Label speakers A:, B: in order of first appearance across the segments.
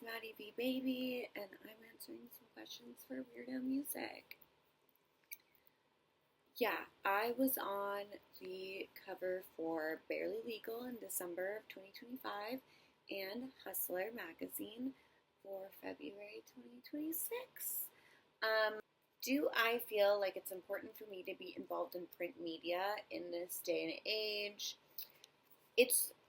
A: Maddie V Baby, and I'm answering some questions for Weirdo Music. Yeah, I was on the cover for Barely Legal in December of 2025 and Hustler magazine for February 2026. Do I feel like it's important for me to be involved in print media in this day and age?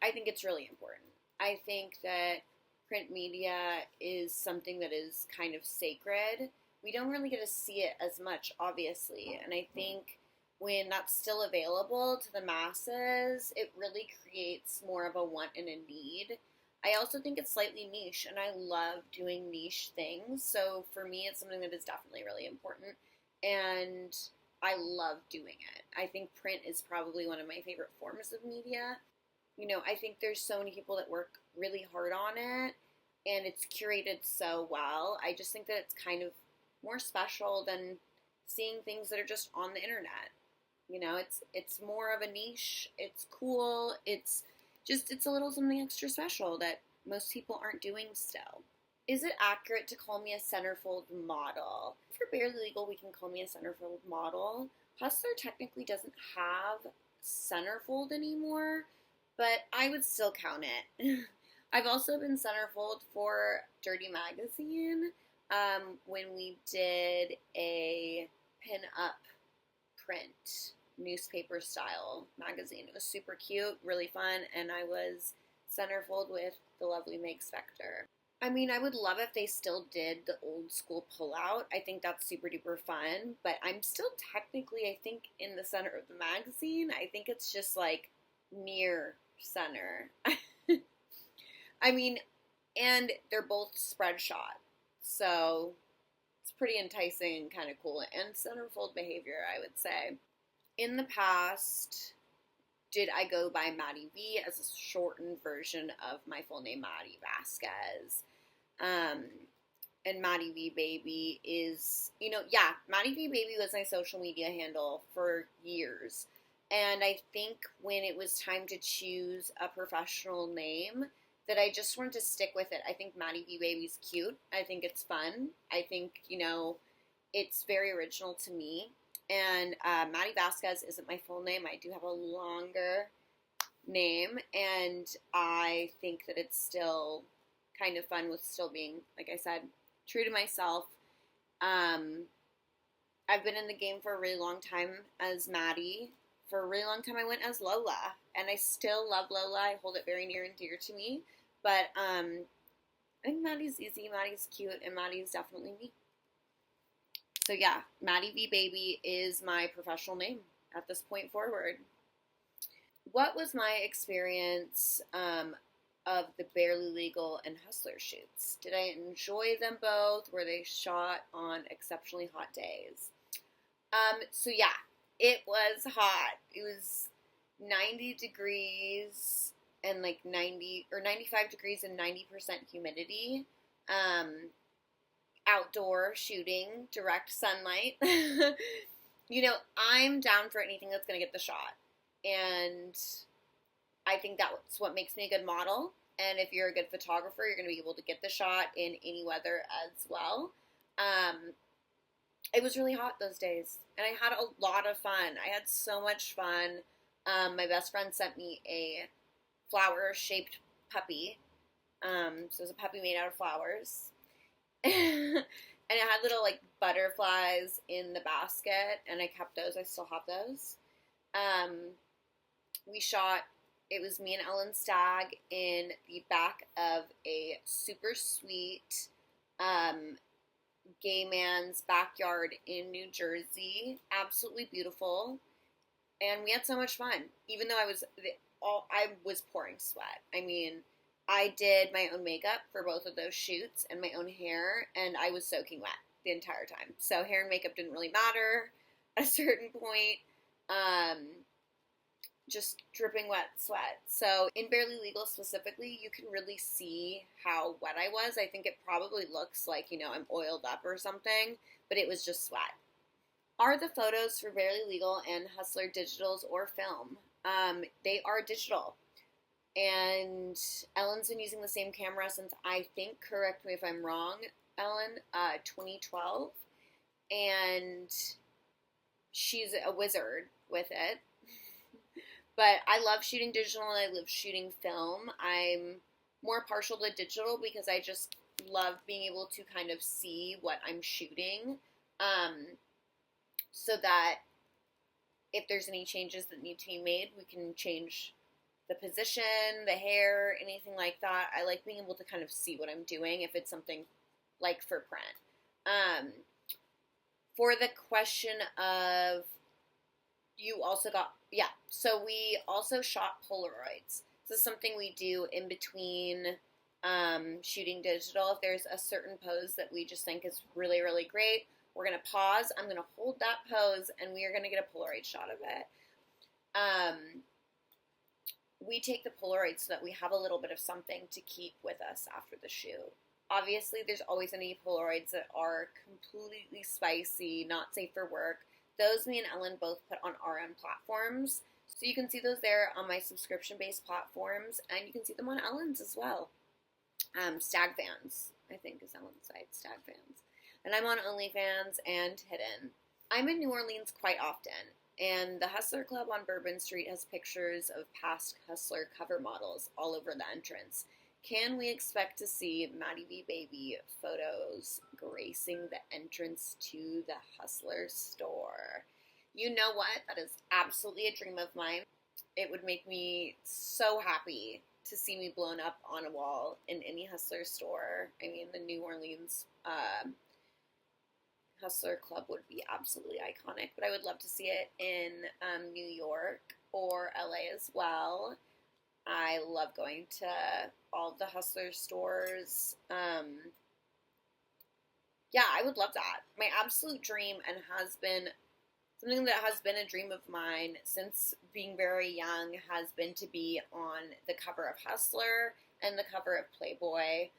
A: I think it's really important. I think that print media is something that is kind of sacred. We don't really get to see it as much, obviously, and I think when that's still available to the masses, it really creates more of a want and a need. I also think it's slightly niche, and I love doing niche things, so for me, it's something that is definitely really important, and I love doing it. I think print is probably one of my favorite forms of media. I think there's so many people that work really hard on it, and it's curated so well. I just think that it's kind of more special than seeing things that are just on the internet. It's more of a niche. It's cool. It's a little something extra special that most people aren't doing still. Is it accurate to call me a centerfold model? For Barely Legal, we can call me a centerfold model. Hustler technically doesn't have centerfold anymore, but I would still count it. I've also been centerfold for Dirty Magazine when we did a pin-up print newspaper style magazine. It was super cute, really fun, and I was centerfold with the lovely Meg Spector. I would love if they still did the old school pullout. I think that's super duper fun, but I'm still technically, I think, in the center of the magazine. I think it's just like near center. And they're both spread shot, so it's pretty enticing and kind of cool, and centerfold behavior, I would say. In the past, did I go by Maddie V as a shortened version of my full name, Maddie Vasquez? And Maddie V Baby is, Maddie V Baby was my social media handle for years. And I think when it was time to choose a professional name, that I just wanted to stick with it. I think Maddie V Baby's cute. I think it's fun. I think, it's very original to me. And Maddie Vasquez isn't my full name. I do have a longer name. And I think that it's still kind of fun with still being, like I said, true to myself. I've been in the game for a really long time as Maddie. For a really long time, I went as Lola, and I still love Lola. I hold it very near and dear to me, but I think Maddie's easy, Maddie's cute, and Maddie's definitely me. So yeah, Maddie V Baby is my professional name at this point forward. What was my experience of the Barely Legal and Hustler shoots? Did I enjoy them both? Were they shot on exceptionally hot days? So yeah. It was hot. It was 90 degrees and 95 degrees and 90% humidity. Outdoor shooting, direct sunlight. I'm down for anything that's going to get the shot. And I think that's what makes me a good model. And if you're a good photographer, you're going to be able to get the shot in any weather as well. It was really hot those days, and I had a lot of fun. I had so much fun. My best friend sent me a flower-shaped puppy. So it was a puppy made out of flowers. And it had little, butterflies in the basket, and I kept those. I still have those. It was me and Ellen Stagg in the back of a super sweet, gay man's backyard in New Jersey. Absolutely beautiful. And we had so much fun. Even though I was pouring sweat. I did my own makeup for both of those shoots and my own hair, and I was soaking wet the entire time. So hair and makeup didn't really matter at a certain point. Just dripping wet sweat. So in Barely Legal specifically, you can really see how wet I was. I think it probably looks like, I'm oiled up or something, but it was just sweat. Are the photos for Barely Legal and Hustler digitals or film? They are digital. And Ellen's been using the same camera since, I think, correct me if I'm wrong, Ellen, 2012. And she's a wizard with it. But I love shooting digital and I love shooting film. I'm more partial to digital because I just love being able to kind of see what I'm shooting, so that if there's any changes that need to be made, we can change the position, the hair, anything like that. I like being able to kind of see what I'm doing if it's something like for print. For the question of, you also got, yeah, so we also shot Polaroids. This is something we do in between shooting digital. If there's a certain pose that we just think is really, really great, we're going to pause. I'm going to hold that pose, and we are going to get a Polaroid shot of it. We take the Polaroids so that we have a little bit of something to keep with us after the shoot. Obviously, there's always going to be Polaroids that are completely spicy, not safe for work. Those me and Ellen both put on our own platforms. So you can see those there on my subscription-based platforms, and you can see them on Ellen's as well. Stag Fans, I think, is Ellen's site, Stag Fans. And I'm on OnlyFans and Hidden. I'm in New Orleans quite often, and the Hustler Club on Bourbon Street has pictures of past Hustler cover models all over the entrance. Can we expect to see Maddie V Baby photos gracing the entrance to the Hustler store? You know what? That is absolutely a dream of mine. It would make me so happy to see me blown up on a wall in any Hustler store. I mean, the New Orleans Hustler Club would be absolutely iconic, but I would love to see it in New York or LA as well. I love going to all the Hustler stores. Yeah, I would love that. My absolute dream, and has been something that has been a dream of mine since being very young, has been to be on the cover of Hustler and the cover of Playboy.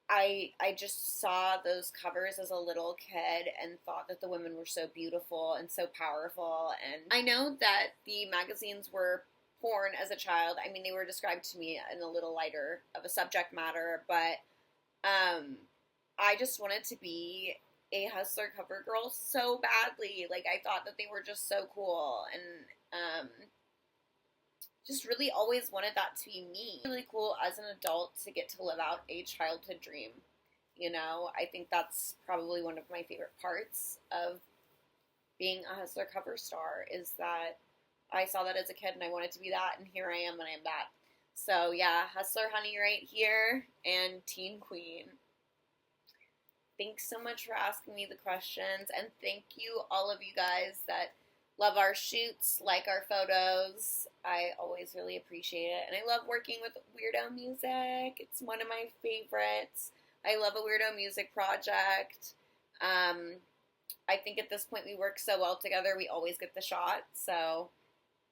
A: I just saw those covers as a little kid and thought that the women were so beautiful and so powerful. And I know that the magazines were porn as a child. I mean, they were described to me in a little lighter of a subject matter, but I just wanted to be a Hustler cover girl so badly. Like, I thought that they were just so cool, and just really always wanted that to be me. Really cool as an adult to get to live out a childhood dream. You know, I think that's probably one of my favorite parts of being a Hustler cover star, is that I saw that as a kid and I wanted to be that, and here I am and I am that. So yeah, Hustler Honey right here, and Teen Queen. Thanks so much for asking me the questions, and thank you, all of you guys that love our shoots, like our photos. I always really appreciate it. And I love working with weirdo music. It's one of my favorites. I love a weirdo music project. I think at this point we work so well together, we always get the shot. So,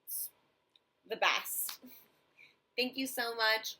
A: it's the best. Thank you so much.